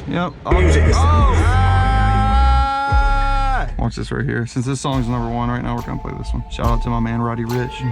Yep. Watch this right here. Since this song's #1 right now, we're gonna play this one. Shout out to my man Roddy Rich.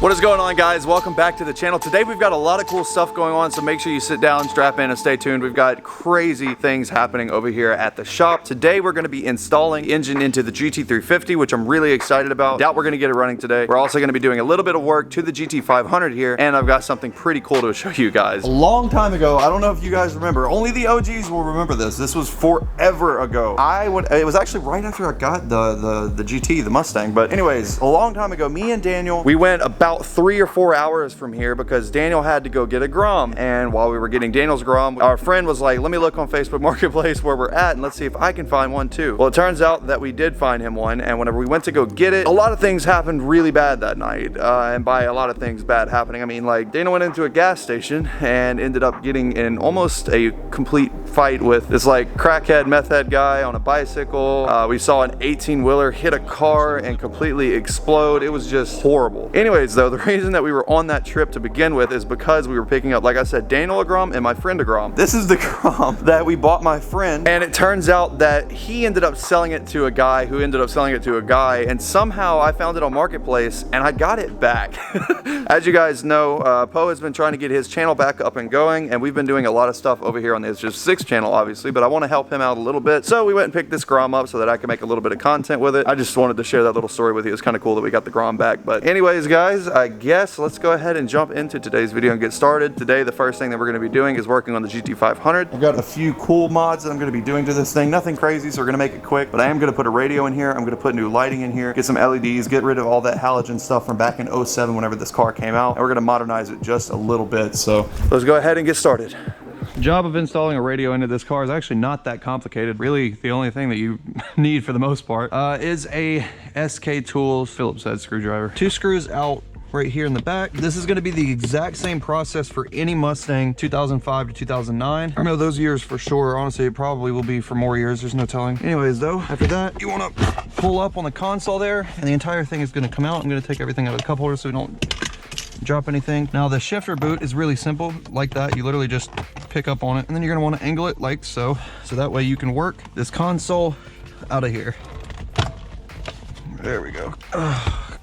What is going on, guys? Welcome back to the channel. Today we've got a lot of cool stuff going on, so make sure you sit down, strap in, and stay tuned. We've got crazy things happening over here at the shop. Today we're going to be installing the engine into the GT350, which I'm really excited about. Doubt we're going to get it running today. We're also going to be doing a little bit of work to the GT500 here, and I've got something pretty cool to show you guys. A long time ago, I don't know if you guys remember, only the OGs will remember this. This was forever ago. It was actually right after I got the GT, the Mustang. But anyways, a long time ago, me and Daniel, we went about 3 or 4 hours from here because Daniel had to go get a Grom. And while we were getting Daniel's Grom, our friend was like, let me look on Facebook Marketplace where we're at and let's see if I can find one too. Well, it turns out that we did find him one, and whenever we went to go get it, a lot of things happened really bad that night. And by a lot of things bad happening, I mean like Daniel went into a gas station and ended up getting in almost a complete fight with this like crackhead, meth head guy on a bicycle. We saw an 18-wheeler hit a car and completely explode. It was just horrible. Anyways though, the reason that we were on that trip to begin with is because we were picking up, like I said, Daniel a Grom and my friend a Grom. This is the Grom that we bought my friend, and it turns out that he ended up selling it to a guy who ended up selling it to a guy, and somehow I found it on Marketplace and I got it back. As you guys know, Poe has been trying to get his channel back up and going, and we've been doing a lot of stuff over here on the Just 6 channel, obviously, but I want to help him out a little bit, so we went and picked this Grom up so that I can make a little bit of content with it. I just wanted to share that little story with you. It's kind of cool that we got the Grom back. But anyways, guys, I guess let's go ahead and jump into today's video and get started. Today, the first thing that we're going to be doing is working on the GT500. I've got a few cool mods that I'm going to be doing to this thing. Nothing crazy, so we're going to make it quick, but I am going to put a radio in here. I'm going to put new lighting in here, get some LEDs, get rid of all that halogen stuff from back in 07 whenever this car came out, and we're going to modernize it just a little bit. So let's go ahead and get started. The job of installing a radio into this car is actually not that complicated. Really, the only thing that you need for the most part is a SK Tools Phillips head screwdriver. 2 screws out right here in the back. This is going to be the exact same process for any Mustang 2005 to 2009. I know those years for sure. Honestly, it probably will be for more years. There's no telling. Anyways, though, after that, you want to pull up on the console there, and the entire thing is going to come out. I'm going to take everything out of the cup holder so we don't drop anything. Now, the shifter boot is really simple, like that. You literally just pick up on it, and then you're going to want to angle it like so. So that way you can work this console out of here. There we go.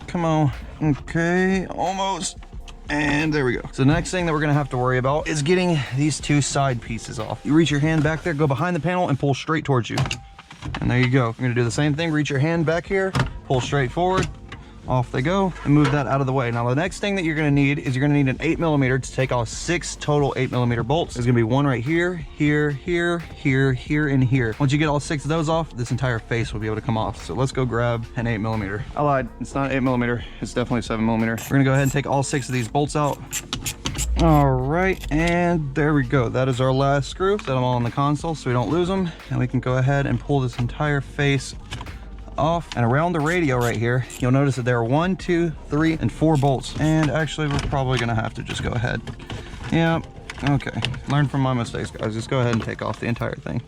Come on. Okay, almost. And there we go. So the next thing that we're gonna have to worry about is getting these 2 side pieces off. You reach your hand back there, go behind the panel, and pull straight towards you. And there you go. We're gonna do the same thing. Reach your hand back here, pull straight forward. Off they go, and move that out of the way. Now, the next thing that you're gonna need is you're gonna need an 8mm to take off 6 total 8mm bolts. There's gonna be one right here, here, here, here, here, and here. Once you get all 6 of those off, this entire face will be able to come off. So let's go grab an 8mm. I lied, it's not 8mm, it's definitely 7mm. We're gonna go ahead and take all 6 of these bolts out. All right, and there we go. That is our last screw. Set them all on the console so we don't lose them, and we can go ahead and pull this entire face off. And around the radio right here, you'll notice that there are 1, 2, 3, and 4 bolts. And actually, we're probably gonna have to just go ahead. Yeah, okay. Learn from my mistakes, guys. Just go ahead and take off the entire thing.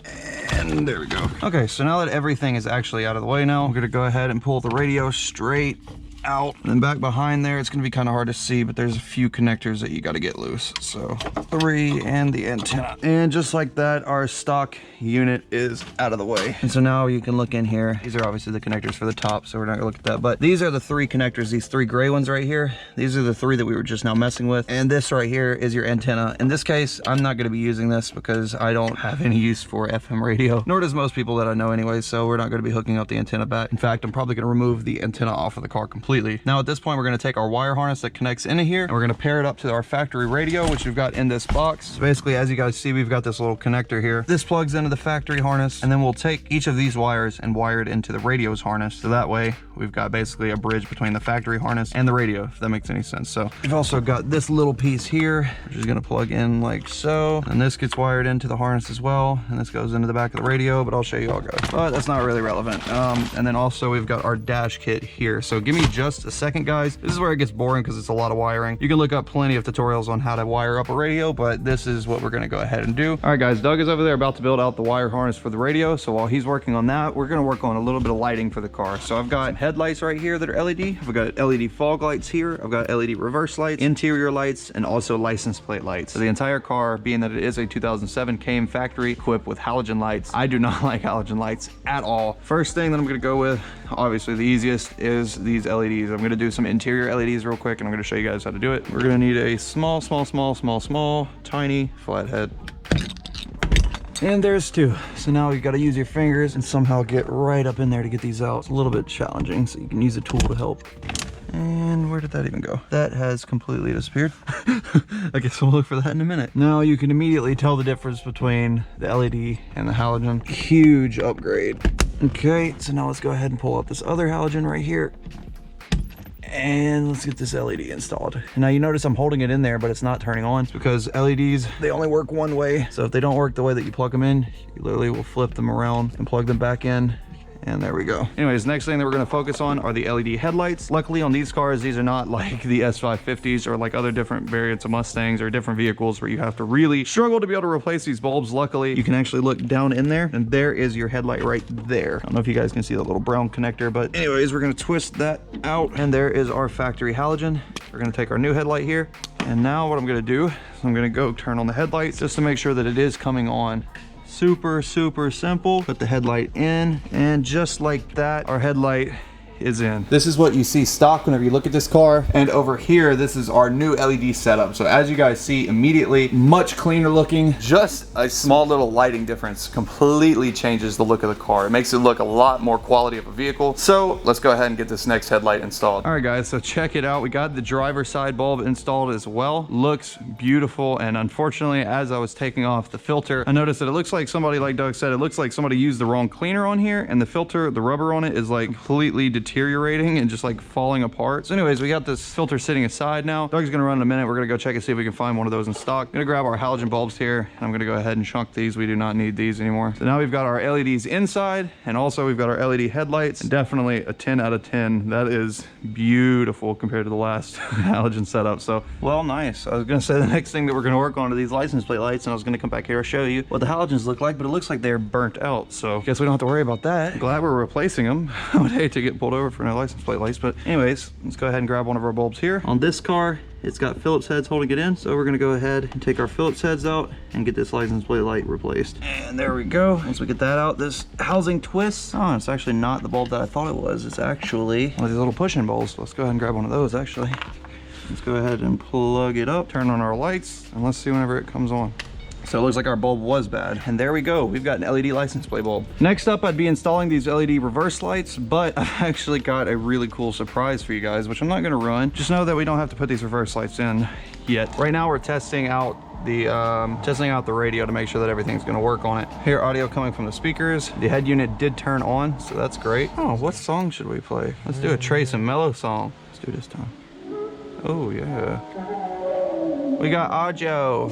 And there we go. Okay, so now that everything is actually out of the way now, I'm gonna go ahead and pull the radio straight out. And then back behind there, it's gonna be kind of hard to see, but there's a few connectors that you got to get loose. So 3 and the antenna. And just like that, our stock unit is out of the way. And so now you can look in here. These are obviously the connectors for the top, so we're not gonna look at that, but these are the 3 connectors, these 3 gray ones right here. These are the 3 that we were just now messing with. And this right here is your antenna. In this case, I'm not gonna be using this because I don't have any use for FM radio, nor does most people that I know anyway, so we're not gonna be hooking up the antenna back. In fact, I'm probably gonna remove the antenna off of the car completely. Now at this point, we're gonna take our wire harness that connects into here, and we're gonna pair it up to our factory radio, which we've got in this box. So basically, as you guys see, we've got this little connector here. This plugs into the factory harness, and then we'll take each of these wires and wire it into the radio's harness. So that way, we've got basically a bridge between the factory harness and the radio, if that makes any sense. So we've also got this little piece here, which is gonna plug in like so, and this gets wired into the harness as well, and this goes into the back of the radio, but I'll show you all, guys. But that's not really relevant. And then also we've got our dash kit here. So give me just a second, guys. This is where it gets boring because it's a lot of wiring. You can look up plenty of tutorials on how to wire up a radio, but this is what we're gonna go ahead and do. All right, guys, Doug is over there about to build out the wire harness for the radio. So while he's working on that, we're gonna work on a little bit of lighting for the car. So I've got headlights right here that are LED. I've got LED fog lights here. I've got LED reverse lights, interior lights, and also license plate lights. So the entire car, being that it is a 2007, came factory equipped with halogen lights. I do not like halogen lights at all. First thing that I'm gonna go with, obviously the easiest, is these LEDs. I'm gonna do some interior LEDs real quick, and I'm gonna show you guys how to do it. We're gonna need a small, tiny flathead. And there's two. So now you gotta use your fingers and somehow get right up in there to get these out. It's a little bit challenging, so you can use a tool to help. And where did that even go? That has completely disappeared. I guess we'll look for that in a minute. Now you can immediately tell the difference between the LED and the halogen. Huge upgrade. Okay, so now let's go ahead and pull up this other halogen right here. And let's get this LED installed. Now you notice I'm holding it in there, but it's not turning on. It's because LEDs, they only work one way. So if they don't work the way that you plug them in, you literally will flip them around and plug them back in. And there we go. Anyways, next thing that we're gonna focus on are the LED headlights. Luckily on these cars, these are not like the S550s or like other different variants of Mustangs or different vehicles where you have to really struggle to be able to replace these bulbs. Luckily, you can actually look down in there and there is your headlight right there. I don't know if you guys can see that little brown connector, but anyways, we're gonna twist that out and there is our factory halogen. We're gonna take our new headlight here. And now what I'm gonna do is I'm gonna go turn on the headlights just to make sure that it is coming on. Super simple. Put the headlight in, and just like that, our headlight is in. This is what you see stock whenever you look at this car. And over here, this is our new LED setup. So as you guys see immediately, much cleaner looking. Just a small little lighting difference completely changes the look of the car. It makes it look a lot more quality of a vehicle. So let's go ahead and get this next headlight installed. All right, guys, so check it out. We got the driver's side bulb installed as well. Looks beautiful. And unfortunately, as I was taking off the filter, I noticed that it looks like somebody, like Doug said, it looks like somebody used the wrong cleaner on here, and the filter, the rubber on it is like completely deteriorating and just like falling apart. So anyways, we got this filter sitting aside now. Doug's gonna run in a minute. We're gonna go check and see if we can find one of those in stock. I'm gonna grab our halogen bulbs here, and I'm gonna go ahead and chunk these. We do not need these anymore. So now we've got our LEDs inside, and also we've got our LED headlights. And definitely a 10 out of 10. That is beautiful compared to the last halogen setup. So, well, nice. I was gonna say the next thing that we're gonna work on are these license plate lights, and I was gonna come back here and show you what the halogens look like, but it looks like they're burnt out. So guess we don't have to worry about that. Glad we're replacing them. I would hate to get pulled over for no license plate lights, but anyways, let's go ahead and grab one of our bulbs here. On this car, it's got Phillips heads holding it in, so we're gonna go ahead and take our Phillips heads out and get this license plate light replaced. And there we go. Once we get that out, this housing twists. Oh, it's actually not the bulb that I thought it was. It's actually one of these little pushing bulbs. Let's go ahead and grab one of those, actually. Let's go ahead and plug it up, turn on our lights, and let's see whenever it comes on. So it looks like our bulb was bad. And there we go. We've got an LED license plate bulb. Next up, I'd be installing these LED reverse lights, but I actually got a really cool surprise for you guys, which I'm not gonna run. Just know that we don't have to put these reverse lights in yet. Right now, we're testing out the radio to make sure that everything's gonna work on it. Hear audio coming from the speakers. The head unit did turn on, so that's great. Oh, what song should we play? Let's do a Trace and Mellow song. Let's do this time. Oh, yeah. We got audio.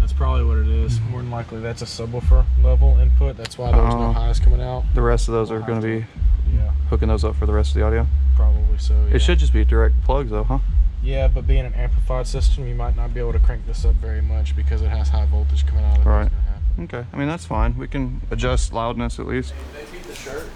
That's probably what it is. More than likely, that's a subwoofer level input. That's why there's no highs coming out. The rest of those are going to be hooking those up for the rest of the audio. Probably so. Yeah. It should just be direct plugs, though, huh? Yeah, but being an amplified system, you might not be able to crank this up very much because it has high voltage coming out of it. Right. Okay. I mean, that's fine. We can adjust loudness at least. They peep the shirt.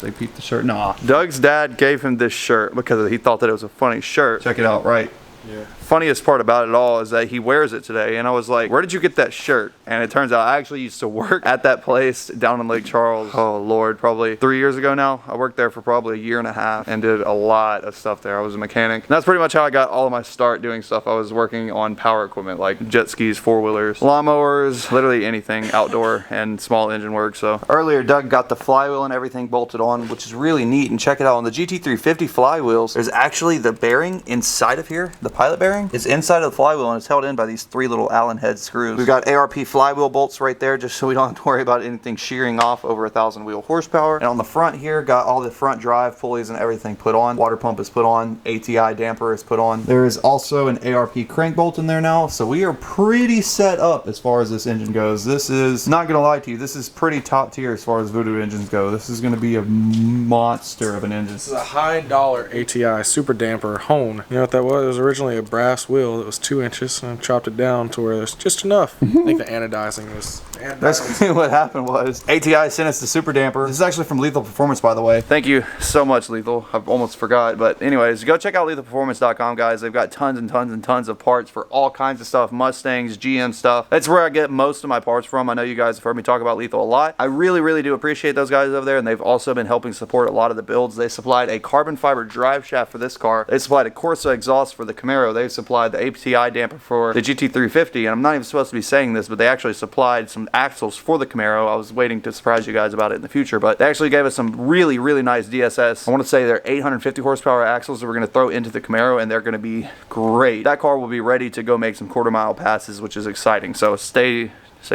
They peep the shirt. Nah. Doug's dad gave him this shirt because he thought that it was a funny shirt. Check it out, right? Yeah. Funniest part about it all is that he wears it today, and I was like, where did you get that shirt? And it turns out I actually used to work at that place down in Lake Charles. Oh Lord, probably 3 years ago now. I worked there for probably a year and a half and did a lot of stuff there. I was a mechanic. And that's pretty much how I got all of my start doing stuff. I was working on power equipment like jet skis, four-wheelers, lawnmowers, literally anything outdoor and small engine work. So earlier Doug got the flywheel and everything bolted on, which is really neat. And check it out, on the GT350 flywheels, there's actually the bearing inside of here, the pilot bearing. bearing is inside of the flywheel and it's held in by these 3 little Allen head screws. We've got ARP flywheel bolts right there just so we don't have to worry about anything shearing off over 1,000 wheel horsepower. And on the front here, got all the front drive pulleys and everything put on. Water pump is put on. ATI damper is put on. There is also an ARP crank bolt in there now. So we are pretty set up as far as this engine goes. This is, not gonna lie to you, this is pretty top tier as far as Voodoo engines go. This is gonna be a monster of an engine. This is a high dollar ATI super damper hone. You know what that was? It was originally a brass wheel that was 2 inches, and I chopped it down to where there's just enough. I think the anodizing was... Basically what happened was ATI sent us the super damper. This is actually from Lethal Performance, by the way. Thank you so much, Lethal. I've almost forgot, but anyways, go check out lethalperformance.com, guys. They've got tons and tons and tons of parts for all kinds of stuff, Mustangs, GM stuff. That's where I get most of my parts from. I know you guys have heard me talk about Lethal a lot. I really, really do appreciate those guys over there, and they've also been helping support a lot of the builds. They supplied a carbon fiber drive shaft for this car. They supplied a Corsa exhaust for the Camaro. They supplied the ATI damper for the GT350, and I'm not even supposed to be saying this, but they actually supplied some axles for the Camaro. I was waiting to surprise you guys about it in the future, but they actually gave us some really, really nice DSS. I want to say they're 850 horsepower axles that we're going to throw into the Camaro, and they're going to be great. That car will be ready to go make some quarter-mile passes, which is exciting. So stay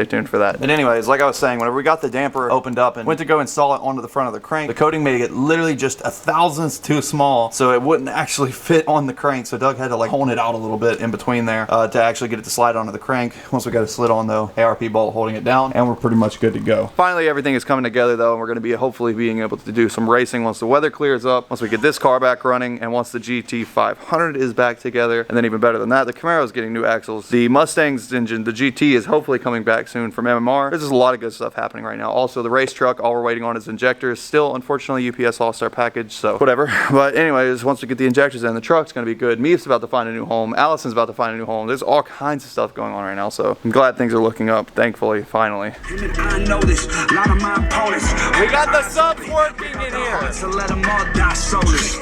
tuned for that. But anyways, like I was saying, whenever we got the damper opened up and went to go install it onto the front of the crank, the coating made it literally just a thousandth too small, so it wouldn't actually fit on the crank. So Doug had to like hone it out a little bit in between there to actually get it to slide onto the crank. Once we got it slid on though, ARP bolt holding it down, and we're pretty much good to go. Finally, everything is coming together though, and we're going to be hopefully being able to do some racing once the weather clears up, once we get this car back running, and once the GT500 is back together. And then even better than that, the Camaro is getting new axles. The Mustang's engine, the GT, is hopefully coming back soon from MMR. There's just a lot of good stuff happening right now. Also, the race truck, all we're waiting on is Injectors. Still, unfortunately, UPS lost our package, so whatever. But anyways, once we get the Injectors in, the truck's gonna be good. Meep's about to find a new home. Allison's about to find a new home. There's all kinds of stuff going on right now, so I'm glad things are looking up, thankfully, finally. I know this, a lot of my opponents. We got the subs working in here. So let them all die soulless.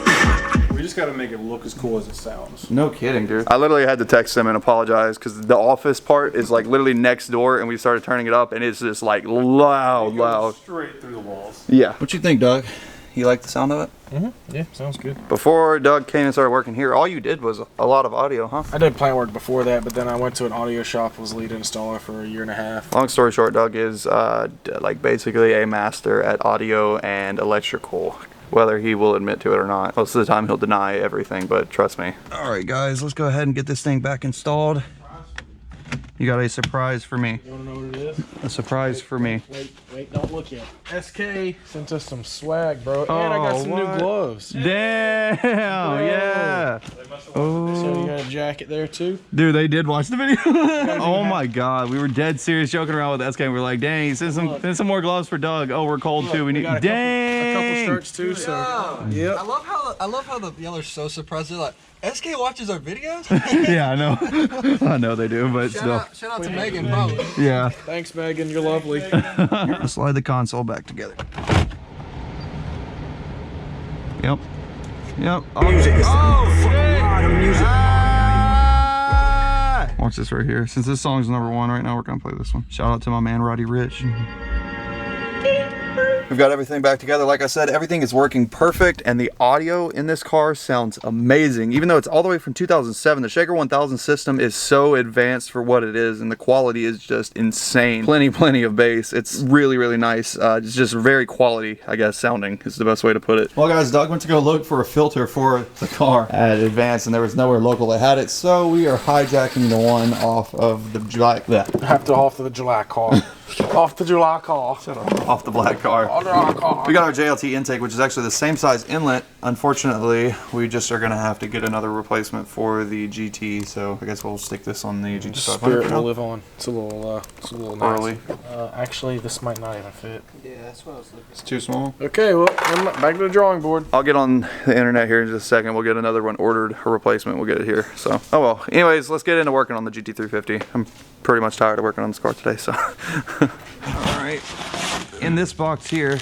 We just gotta make it look as cool as it sounds. No kidding, dude. I literally had to text him and apologize because the office part is like literally next door, and we started turning it up, and it's just like loud. Straight through the walls. Yeah. What you think, Doug? You like the sound of it? Mm-hmm. Yeah, sounds good. Before Doug came and started working here, all you did was a lot of audio, huh? I did plant work before that, but then I went to an audio shop, was lead installer for 1.5 years. Long story short, Doug is like basically a master at audio and electrical, whether he will admit to it or not. Most of the time he'll deny everything, but trust me. All right, guys, let's go ahead and get this thing back installed. You got a surprise for me. You wanna know what it is? A surprise for me. Wait, don't look yet. SK sent us some swag, bro. And I got some new gloves. Damn, yeah. So you got a jacket there too? Dude, they did watch the video. Oh my God, we were dead serious joking around with SK. We were like, dang, send some more gloves for Doug. Oh, we're cold too. We need a couple shirts too. So yeah. I love how the y'all are so surprised. They're like, SK watches our videos? Yeah, I know. I know they do, but still. Shout out to Megan, probably. Yeah. Thanks, Megan. You're lovely. Let's slide the console back together. Yep. Oh, shit. Watch this right here. Since this song's #1 right now, we're gonna play this one. Shout out to my man Roddy Rich. We've got everything back together. Like I said, everything is working perfect, and the audio in this car sounds amazing. Even though it's all the way from 2007, the Shaker 1000 system is so advanced for what it is, and the quality is just insane. Plenty of bass. It's really, really nice. It's just very quality, I guess, sounding is the best way to put it. Well, guys, Doug went to go look for a filter for the car at Advance, and there was nowhere local that had it, so we are hijacking the one off of the July. Off the July car. Off the July car. Off the black car. We got our JLT intake, which is actually the same size inlet. Unfortunately, we just are going to have to get another replacement for the GT, so I guess we'll stick this on the GT500. Spirit will live on. It's a little early. Nice. Actually, this might not even fit. Yeah, that's what I was looking for. It's too small. Okay, well, back to the drawing board. I'll get on the internet here in just a second. We'll get another one ordered, a replacement. We'll get it here. So, oh well. Anyways, let's get into working on the GT350. I'm pretty much tired of working on this car today, so. All right. In this box here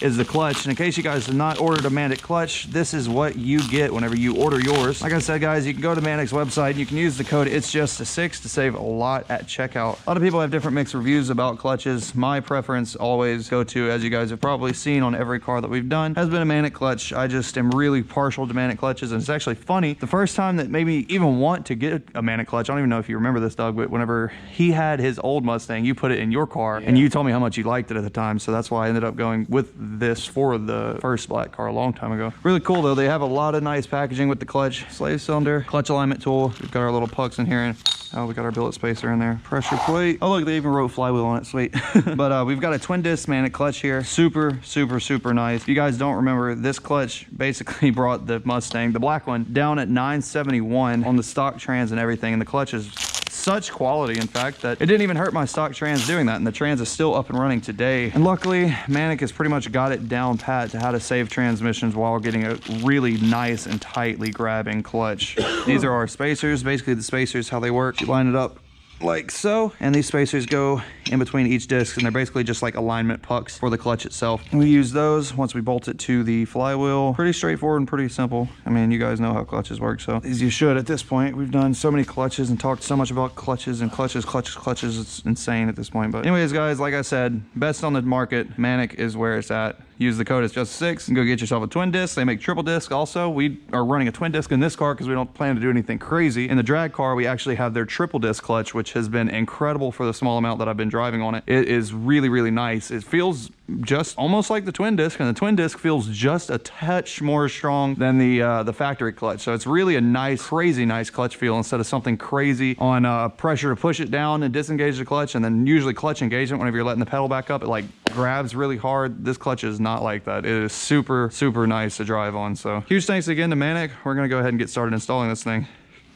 is the clutch. And in case you guys have not ordered a Manic clutch, this is what you get whenever you order yours. Like I said, guys, you can go to Manic's website and you can use the code It's Just a 6 to save a lot at checkout. A lot of people have different mixed reviews about clutches. My preference always go to, as you guys have probably seen on every car that we've done, has been a Manic clutch. I just am really partial to Manic clutches, and it's actually funny. The first time that made me even want to get a Manic clutch, I don't even know if you remember this, Doug, but whenever he had his old Mustang, you put it in your car, and you told me how much you liked it at the time, so that's why I ended up going with this for the first black car a long time ago. Really cool though. They have a lot of nice packaging with the clutch. Slave cylinder, clutch alignment tool. We've got our little pucks in here, and oh, we got our billet spacer in there. Pressure plate. Oh look, they even wrote flywheel on it, sweet. But we've got a twin disc Manic clutch here. Super, super, super nice. If you guys don't remember, this clutch basically brought the Mustang, the black one, down at 971 on the stock trans and everything, and the clutch is such quality, in fact, that it didn't even hurt my stock trans doing that, and the trans is still up and running today. And luckily, Manic has pretty much got it down pat to how to save transmissions while getting a really nice and tightly grabbing clutch. These are our spacers. Basically, the spacers, how they work, you line it up like so, and these spacers go in between each disc, and they're basically just like alignment pucks for the clutch itself. We use those once we bolt it to the flywheel. Pretty straightforward and pretty simple. I mean, you guys know how clutches work, so as you should at this point. We've done so many clutches and talked so much about clutches and clutches. It's insane at this point. But anyways, guys, like I said, best on the market. Manic is where it's at. Use the code It's Just 6 and go get yourself a twin disc. They make triple disc also. We are running a twin disc in this car because we don't plan to do anything crazy. In the drag car, we actually have their triple disc clutch, which has been incredible for the small amount that I've been driving on it. It is really, really nice. It feels just almost like the twin disc, and the twin disc feels just a touch more strong than the factory clutch. So it's really a nice, crazy nice clutch feel instead of something crazy on pressure to push it down and disengage the clutch, and then usually clutch engagement, whenever you're letting the pedal back up, it like grabs really hard. This clutch is not like that. It is super, super nice to drive on. So huge thanks again to Manic. We're gonna go ahead and get started installing this thing.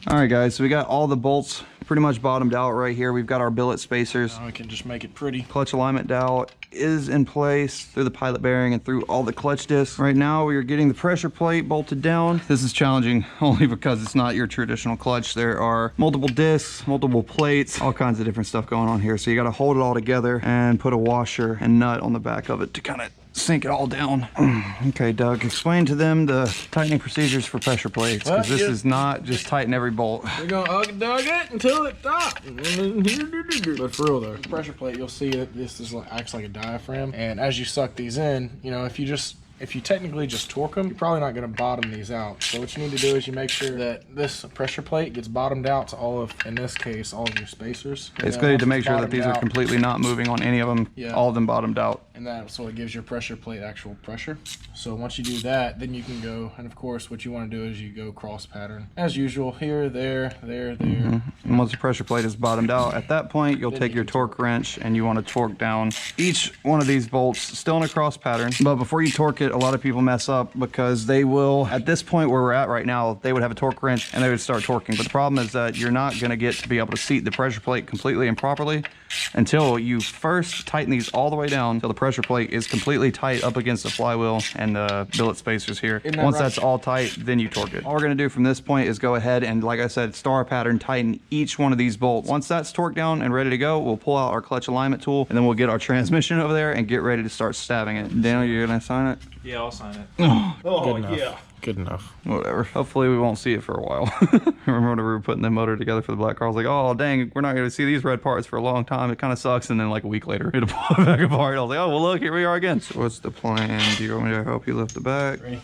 All right, guys, so we got all the bolts pretty much bottomed out right here. We've got our billet spacers. Now we can just make it pretty. Clutch alignment dowel is in place through the pilot bearing and through all the clutch discs. Right now we are getting the pressure plate bolted down. This is challenging only because it's not your traditional clutch. There are multiple discs, multiple plates, all kinds of different stuff going on here. So you got to hold it all together and put a washer and nut on the back of it to kind of sink it all down. Okay, Doug, explain to them the tightening procedures for pressure plates, because this is not just tighten every bolt. We're gonna ugg-dug it until it stops. But for real though, pressure plate, you'll see that this is acts like a diaphragm, and as you suck these in, you know, if you technically just torque them, you're probably not going to bottom these out. So what you need to do is you make sure that this pressure plate gets bottomed out to all of, in this case, all of your spacers. Basically to make sure that these are completely not moving on any of them, all of them bottomed out. And that's what gives your pressure plate actual pressure. So once you do that, then you can go, and of course what you want to do is you go cross pattern. As usual, here, there, there, there. And once the pressure plate is bottomed out, at that point you'll take your torque wrench and you want to torque down each one of these bolts, still in a cross pattern. But before you torque it, a lot of people mess up because they will, at this point where we're at right now, they would have a torque wrench and they would start torquing. But the problem is that you're not going to get to be able to seat the pressure plate completely and properly until you first tighten these all the way down until the pressure plate is completely tight up against the flywheel and the billet spacers here. Once that's all tight, then you torque it. All we're going to do from this point is go ahead and, like I said, star pattern tighten each one of these bolts. Once that's torqued down and ready to go, we'll pull out our clutch alignment tool, and then we'll get our transmission over there and get ready to start stabbing it. Daniel, you're going to sign it? Yeah, I'll sign it. Oh, yeah. Good enough. Whatever. Hopefully we won't see it for a while. I remember when we were putting the motor together for the black car, I was like, oh dang, we're not going to see these red parts for a long time. It kind of sucks. And then like a week later, it'll pull it back apart. I was like, oh, well look, here we are again. So what's the plan? Do you want me to help you lift the back? Ready?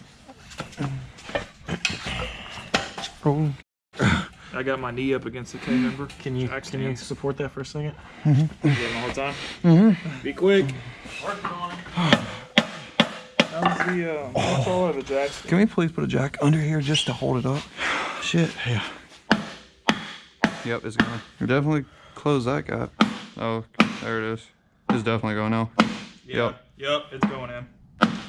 I got my knee up against the K-member. Can you support that for a second? You getting all the time? Be quick. Working on it. How's the control of the jacks? Can we please put a jack under here just to hold it up? Shit. Yeah. Yep, it's going. You're definitely close that gap. Oh, there it is. It's definitely going now. Yep, it's going in.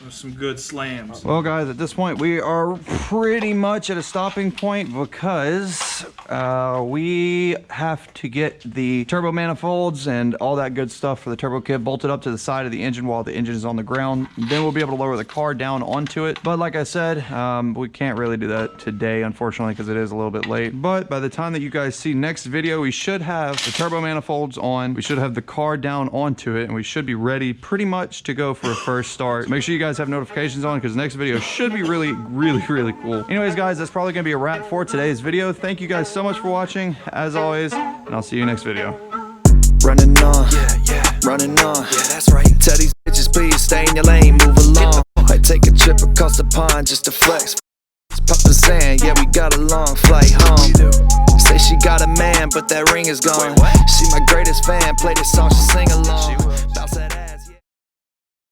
There's some good slams. Well, guys, at this point, we are pretty much at a stopping point because we have to get the turbo manifolds and all that good stuff for the turbo kit bolted up to the side of the engine while the engine is on the ground. Then we'll be able to lower the car down onto it. But like I said, we can't really do that today, unfortunately, because it is a little bit late. But by the time that you guys see next video, we should have the turbo manifolds on. We should have the car down onto it, and we should be ready pretty much to go for a first start. Make sure you guys have notifications on, because the next video should be really cool. Anyways, guys, that's probably gonna be a wrap for today's video. Thank you guys so much for watching, as always, and I'll see you next video. Running on, running on, that's right. Tell these bitches please stay in your lane, move along. Might take a trip across the pond just to flex. Papa saying, yeah, we got a long flight home. Say she got a man, but that ring is gone. She my greatest fan, play this song, she sing along. Bounce that